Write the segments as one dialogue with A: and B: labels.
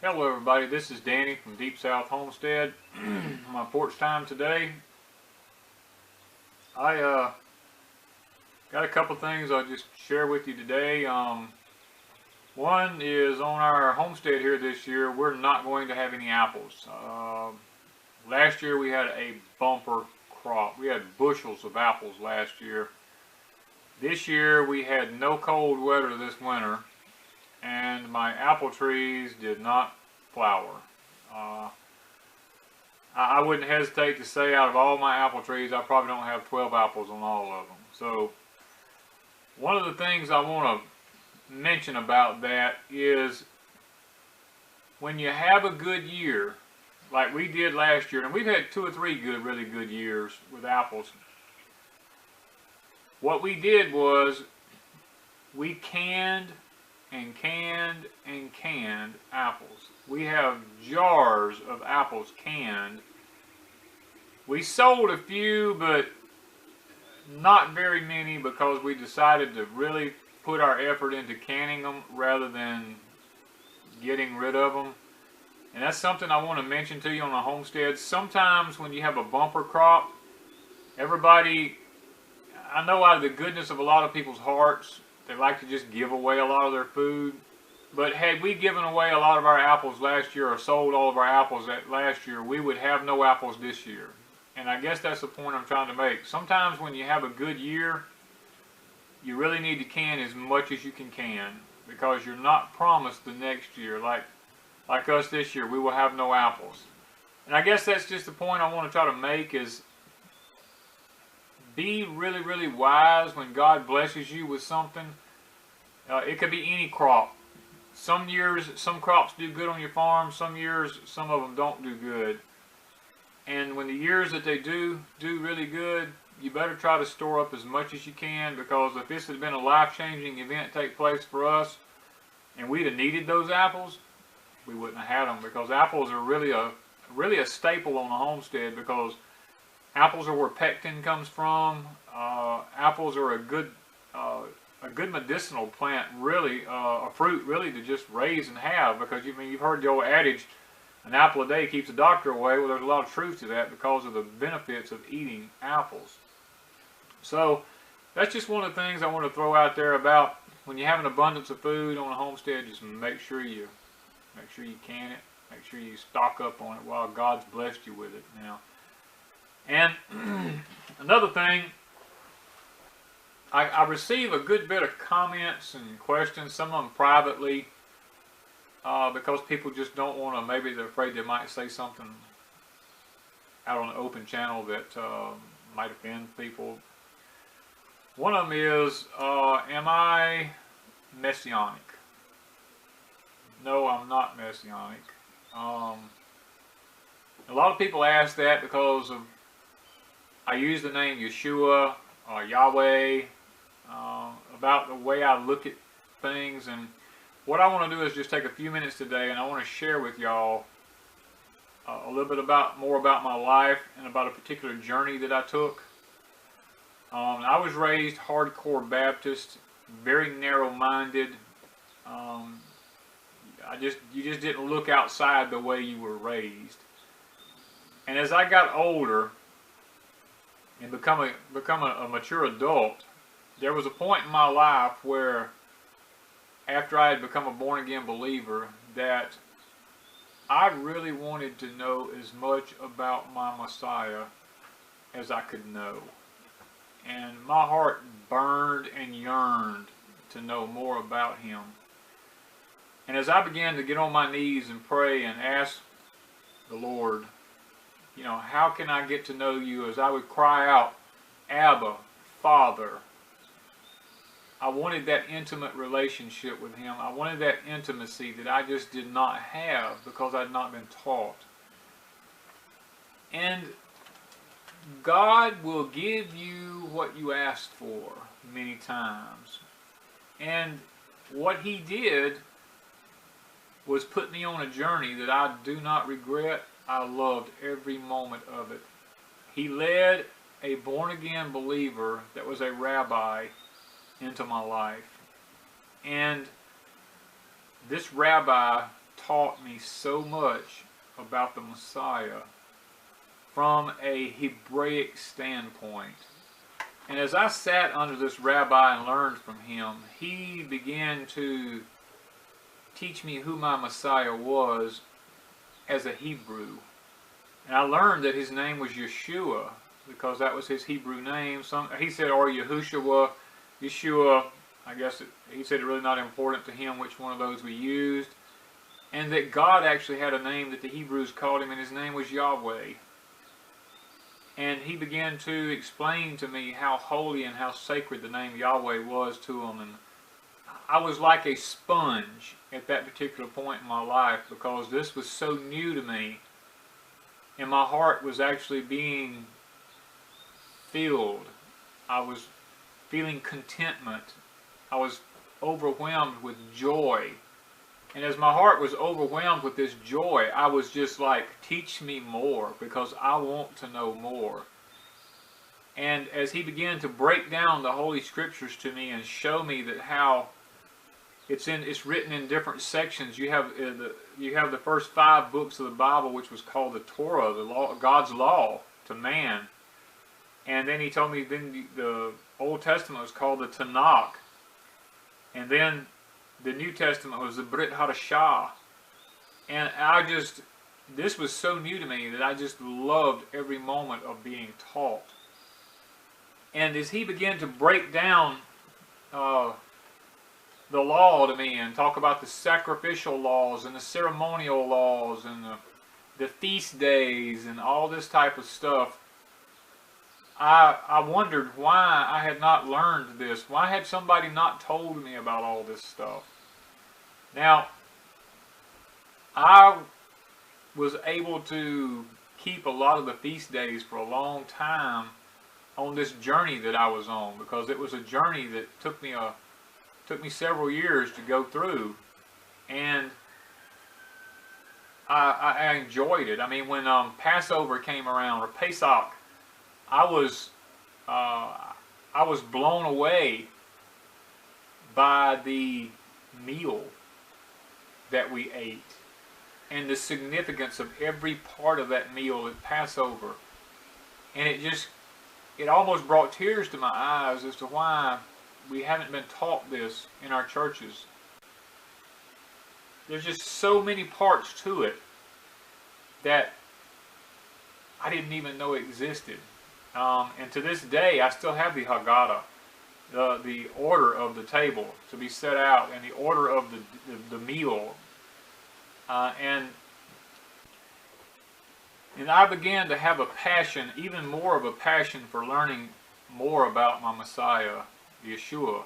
A: Hello everybody, this is Danny from Deep South Homestead. My porch time today. I got a couple things I'll just share with you today. One is on our homestead here this year, we're not going to have any apples. Last year we had a bumper crop. We had bushels of apples last year. This year we had no cold weather this winter, and my apple trees did not flower. I wouldn't hesitate to say out of all my apple trees, I probably don't have 12 apples on all of them. So one of the things I want to mention about that is when you have a good year, like we did last year, and we've had 2 or 3 really good years with apples. What we did was we canned and canned and canned apples. We have jars of apples canned. We sold a few, but not very many, because we decided to really put our effort into canning them rather than getting rid of them. And that's something I want to mention to you on the homestead. Sometimes when you have a bumper crop, everybody, I know out of the goodness of a lot of people's hearts, they like to just give away a lot of their food. But had we given away a lot of our apples last year, or sold all of our apples last year, we would have no apples this year. And I guess that's the point I'm trying to make. Sometimes when you have a good year, you really need to can as much as you can, because you're not promised the next year. Like us this year, we will have no apples. And I guess that's just the point I want to try to make, is be really, really wise when God blesses you with something. It could be any crop. Some years, some crops do good on your farm. Some years, some of them don't do good. And when the years that they do really good, you better try to store up as much as you can, because if this had been a life-changing event take place for us, and we'd have needed those apples, we wouldn't have had them, because apples are really a staple on the homestead, because apples are where pectin comes from. Apples are a good medicinal plant, really, a fruit really to just raise and have, because you've heard the old adage, an apple a day keeps the doctor away. Well, there's a lot of truth to that because of the benefits of eating apples. So that's just one of the things I want to throw out there about when you have an abundance of food on a homestead. Just make sure you can it. Make sure you stock up on it while God's blessed you with it now. And another thing, I receive a good bit of comments and questions, some of them privately, because people just don't want to, maybe they're afraid they might say something out on an open channel that might offend people. One of them is, am I messianic? No, I'm not messianic. A lot of people ask that because of I use the name Yeshua or Yahweh, about the way I look at things. And what I want to do is just take a few minutes today, and I want to share with y'all a little bit more about my life and about a particular journey that I took. I was raised hardcore Baptist, very narrow-minded. You just didn't look outside the way you were raised. And as I got older and become a mature adult, there was a point in my life where, after I had become a born-again believer, that I really wanted to know as much about my Messiah as I could know. And my heart burned and yearned to know more about Him. And as I began to get on my knees and pray and ask the Lord, how can I get to know you? As I would cry out, Abba, Father. I wanted that intimate relationship with Him. I wanted that intimacy that I just did not have because I'd not been taught. And God will give you what you asked for many times. And what He did was put me on a journey that I do not regret. I loved every moment of it. He led a born-again believer that was a rabbi into my life. And this rabbi taught me so much about the Messiah from a Hebraic standpoint. And as I sat under this rabbi and learned from him, he began to teach me who my Messiah was as a Hebrew. And I learned that his name was Yeshua, because that was his Hebrew name. He said, or Yahushua, Yeshua. I guess he said it really not important to him which one of those we used. And that God actually had a name that the Hebrews called him, and his name was Yahweh. And he began to explain to me how holy and how sacred the name Yahweh was to him. And I was like a sponge at that particular point in my life, because this was so new to me. And my heart was actually being filled. I was feeling contentment. I was overwhelmed with joy. And as my heart was overwhelmed with this joy, I was just like, teach me more, because I want to know more. And as he began to break down the Holy Scriptures to me and show me that how it's written in different sections. You have the first 5 books of the Bible, which was called the Torah, the law, God's law to man. And then he told me then the Old Testament was called the Tanakh. And then the New Testament was the Brit Hadashah. And this was so new to me that I just loved every moment of being taught. And as he began to break down the law to me and talk about the sacrificial laws and the ceremonial laws and the feast days and all this type of stuff, I wondered why I had not learned this. Why had somebody not told me about all this stuff? Now, I was able to keep a lot of the feast days for a long time on this journey that I was on, because it was a journey that took me several years to go through, and I enjoyed it. I mean, when Passover came around, or Pesach, I was blown away by the meal that we ate and the significance of every part of that meal at Passover. And it almost brought tears to my eyes as to why we haven't been taught this in our churches. There's just so many parts to it that I didn't even know existed. And to this day, I still have the Haggadah, the order of the table to be set out, and the order of the meal. And I began to have a passion, even more of a passion, for learning more about my Messiah, Yeshua.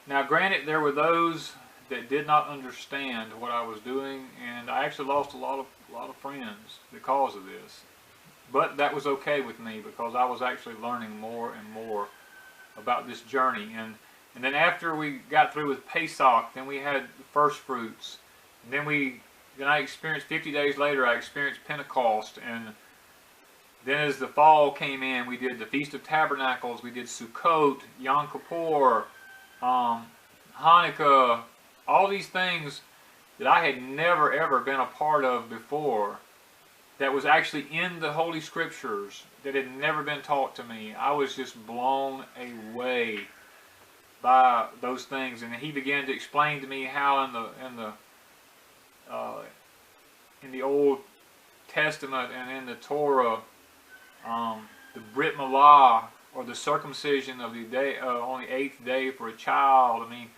A: Now, granted, there were those that did not understand what I was doing, and I actually lost a lot of friends because of this. But that was okay with me, because I was actually learning more and more about this journey. And then after we got through with Pesach, then we had the first fruits. And then I experienced, 50 days later, I experienced Pentecost. And then as the fall came in, we did the Feast of Tabernacles, we did Sukkot, Yom Kippur, Hanukkah, all these things that I had never ever been a part of before, that was actually in the Holy Scriptures, that had never been taught to me. I was just blown away by those things. And he began to explain to me how in the Old Testament and in the Torah, the Brit Milah, or the circumcision of the day on the 8th day for a child. I mean,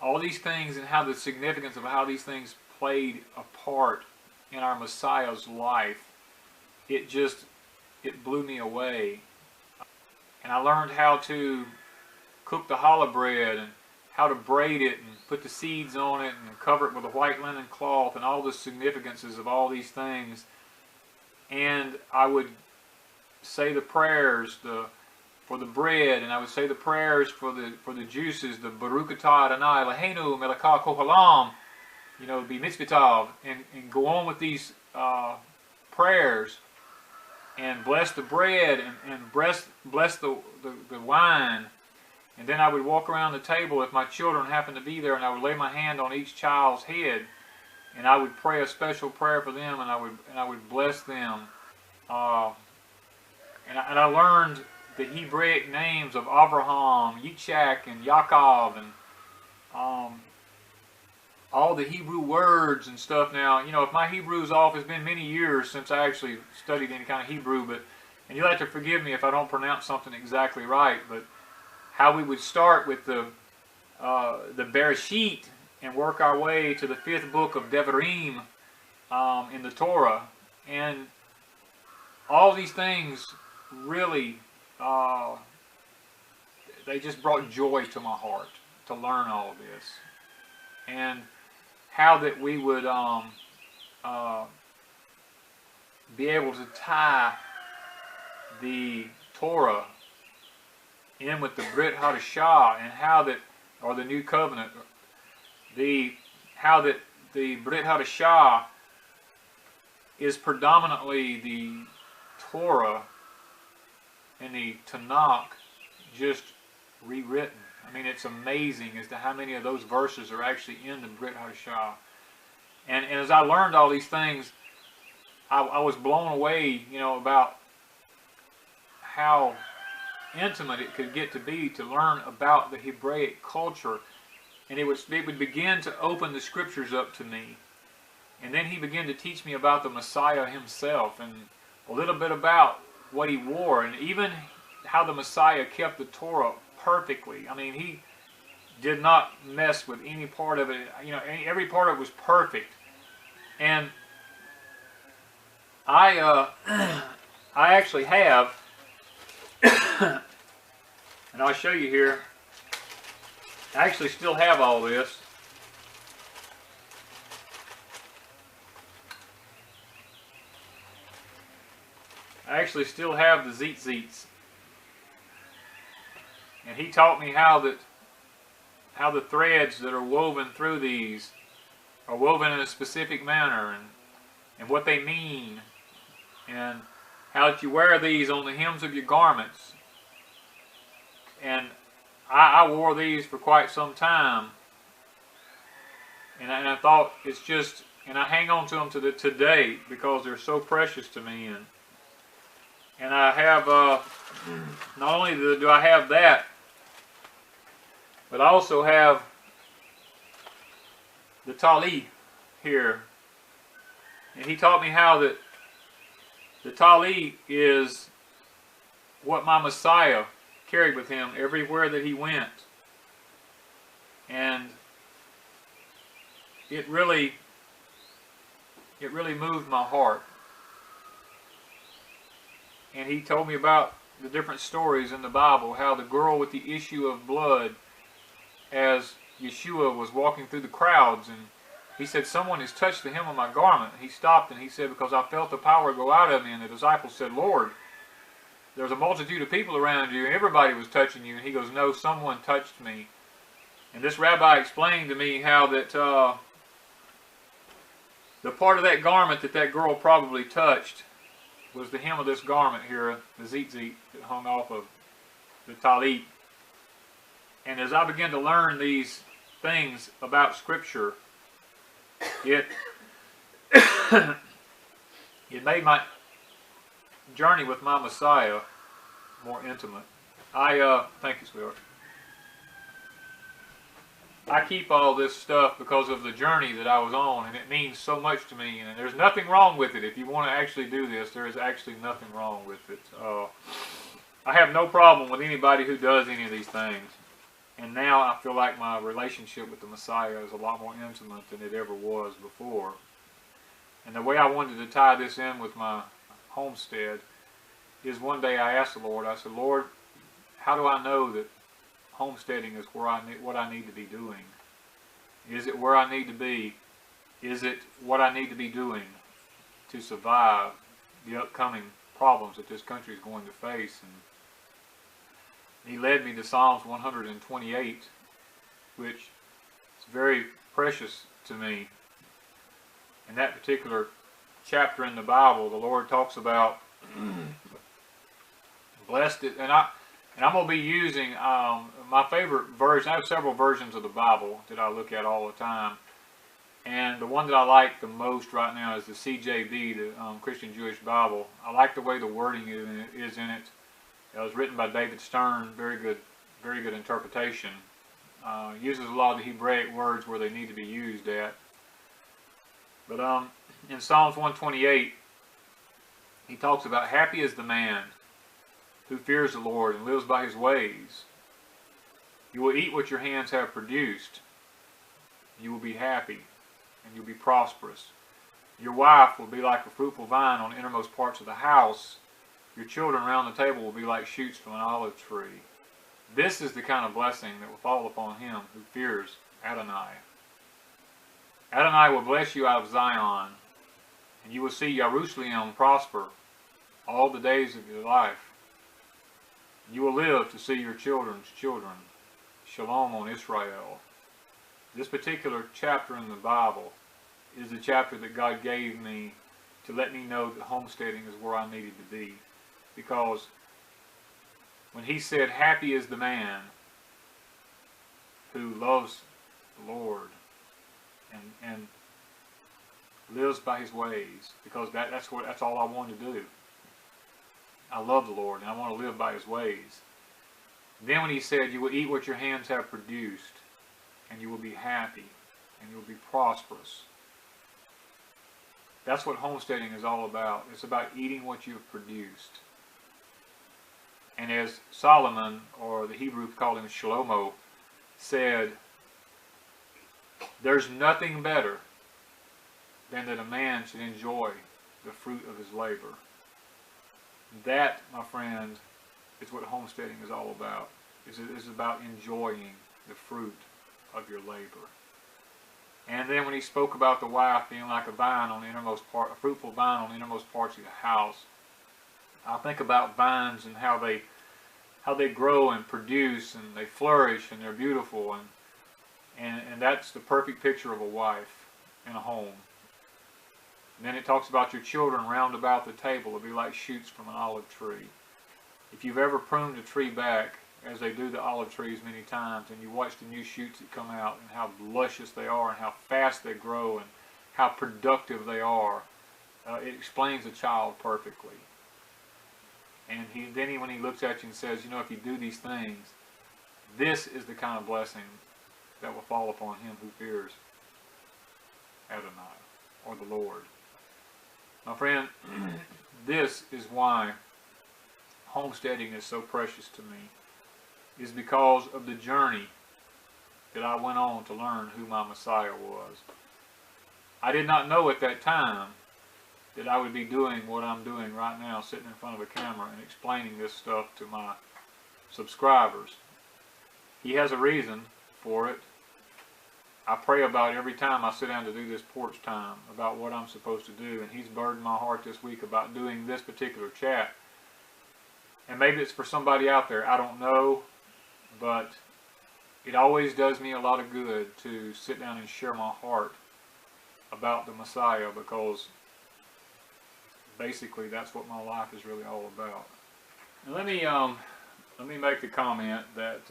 A: all these things, and how the significance of how these things played a part in our Messiah's life. It blew me away. And I learned how to cook the challah bread, and how to braid it, and put the seeds on it, and cover it with a white linen cloth, and all the significances of all these things. And I would say the prayers for the bread, and I would say the prayers for the juices, the Baruch atah Adonai Eloheinu melech haolam haolam, be mitzvitav, and go on with these prayers, and bless the bread, and bless the wine, And then I would walk around the table if my children happened to be there, and I would lay my hand on each child's head, and I would pray a special prayer for them, and I would bless them. And I learned the Hebraic names of Abraham, Yitzhak, and Yaakov, and all the Hebrew words and stuff. Now, you know, if my Hebrew's off, it's been many years since I actually studied any kind of Hebrew, and you'll have to forgive me if I don't pronounce something exactly right, but how we would start with the Bereshit and work our way to the 5th book of Devarim in the Torah. And all these things really, they just brought joy to my heart to learn all of this. And how that we would be able to tie the Torah in with the Brit Hadashah, and how that, or the New Covenant, how that the Brit Hadashah is predominantly the Torah and the Tanakh just rewritten. I mean, it's amazing as to how many of those verses are actually in the Brit Hadashah. And as I learned all these things, I was blown away, you know, about how intimate it could get to be to learn about the Hebraic culture. And it would begin to open the Scriptures up to me. And then he began to teach me about the Messiah himself, and a little bit about what he wore, and even how the Messiah kept the Torah perfectly. I mean, he did not mess with any part of it. You know, every part of it was perfect. And I actually have, and I'll show you here, I actually still have all this. I actually still have the tzitzits. And he taught me how the threads that are woven through these are woven in a specific manner, and what they mean, and how that you wear these on the hems of your garments. And I wore these for quite some time, and I thought it's just, and I hang on to them to today because they're so precious to me. And I have, not only do I have that, but I also have the talit here. And he taught me how that the talit is what my Messiah carried with him everywhere that he went. And it really moved my heart. And he told me about the different stories in the Bible, how the girl with the issue of blood, as Yeshua was walking through the crowds, and he said, "Someone has touched the hem of my garment." He stopped and he said, "Because I felt the power go out of me." And the disciples said, "Lord, there's a multitude of people around you and everybody was touching you." And he goes, "No, someone touched me." And this rabbi explained to me how that the part of that garment that that girl probably touched was the hem of this garment here, the tzitzit that hung off of the talit. And as I began to learn these things about Scripture, it made my journey with my Messiah more intimate. Thank you, sweetheart. I keep all this stuff because of the journey that I was on, and it means so much to me. And there's nothing wrong with it. If you want to actually do this, there is actually nothing wrong with it. I have no problem with anybody who does any of these things. And now I feel like my relationship with the Messiah is a lot more intimate than it ever was before. And the way I wanted to tie this in with my homestead is one day I asked the Lord, I said, "Lord, how do I know that homesteading is what I need to be doing? Is it where I need to be? Is it what I need to be doing to survive the upcoming problems that this country is going to face?" And he led me to Psalms 128, which is very precious to me. In that particular chapter in the Bible, the Lord talks about blessed it, and And I'm going to be using my favorite version. I have several versions of the Bible that I look at all the time. And the one that I like the most right now is the CJB, the Christian Jewish Bible. I like the way the wording is in it. It was written by David Stern. Very good interpretation. Uses a lot of the Hebraic words where they need to be used at. But in Psalms 128, he talks about, happy is the man who fears the Lord and lives by his ways. You will eat what your hands have produced. You will be happy and you'll be prosperous. Your wife will be like a fruitful vine on the innermost parts of the house. Your children around the table will be like shoots from an olive tree. This is the kind of blessing that will fall upon him who fears Adonai. Adonai will bless you out of Zion, and you will see Jerusalem prosper all the days of your life. You will live to see your children's children. Shalom on Israel. This particular chapter in the Bible is the chapter that God gave me to let me know that homesteading is where I needed to be. Because when he said, happy is the man who loves the Lord and lives by his ways, because that's all I want to do. I love the Lord and I want to live by his ways. Then when he said, you will eat what your hands have produced, and you will be happy, and you will be prosperous. That's what homesteading is all about. It's about eating what you have produced. And as Solomon, or the Hebrew called him Shlomo, said, there's nothing better than that a man should enjoy the fruit of his labor. That, my friend, is what homesteading is all about. It's about enjoying the fruit of your labor. And then when he spoke about the wife being like a vine on the innermost part, a fruitful vine on the innermost parts of the house, I think about vines and how they grow and produce and they flourish and they're beautiful, and that's the perfect picture of a wife in a home. And then it talks about your children round about the table will be like shoots from an olive tree. If you've ever pruned a tree back, as they do the olive trees many times, and you watch the new shoots that come out and how luscious they are and how fast they grow and how productive they are, it explains a child perfectly. And when he looks at you and says, you know, if you do these things, this is the kind of blessing that will fall upon him who fears Adonai, or the Lord. My friend, this is why homesteading is so precious to me, is because of the journey that I went on to learn who my Messiah was. I did not know at that time that I would be doing what I'm doing right now, sitting in front of a camera and explaining this stuff to my subscribers. He has a reason for it. I pray about it every time I sit down to do this porch time, about what I'm supposed to do, and he's burdened my heart this week about doing this particular chat. And maybe it's for somebody out there, I don't know, but it always does me a lot of good to sit down and share my heart about the Messiah, because basically that's what my life is really all about. And let me make the comment that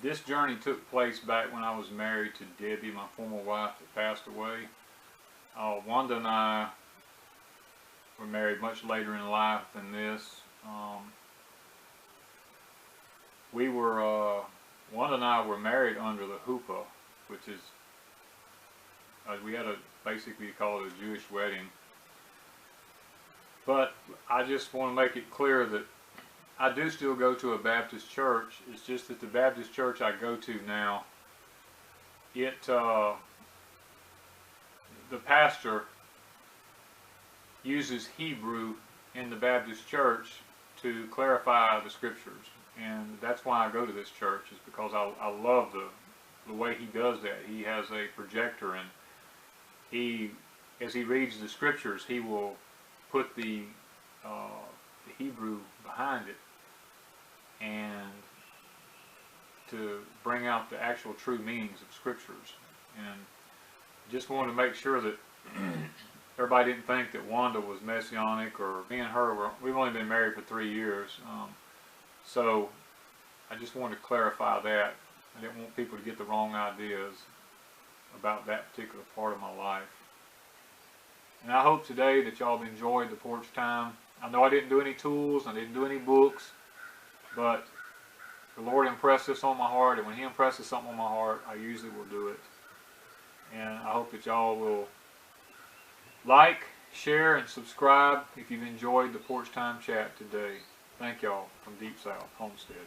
A: this journey took place back when I was married to Debbie, my former wife that passed away. Wanda and I were married much later in life than this. Wanda and I were married under the huppah, which is, we had basically call it a Jewish wedding. But I just want to make it clear that I do still go to a Baptist church. It's just that the Baptist church I go to now, the pastor uses Hebrew in the Baptist church to clarify the scriptures. And that's why I go to this church, is because I love the way he does that. He has a projector, and as he reads the scriptures, he will put the Hebrew behind it, and to bring out the actual true meanings of scriptures. And just wanted to make sure that everybody didn't think that Wanda was messianic, or me and her we've only been married for 3 years. So I just wanted to clarify that. I didn't want people to get the wrong ideas about that particular part of my life. And I hope today that y'all have enjoyed the porch time. I know I didn't do any tools, I didn't do any books, but the Lord impressed this on my heart, and when He impresses something on my heart, I usually will do it. And I hope that y'all will like, share, and subscribe if you've enjoyed the Porch Time Chat today. Thank y'all from Deep South Homestead.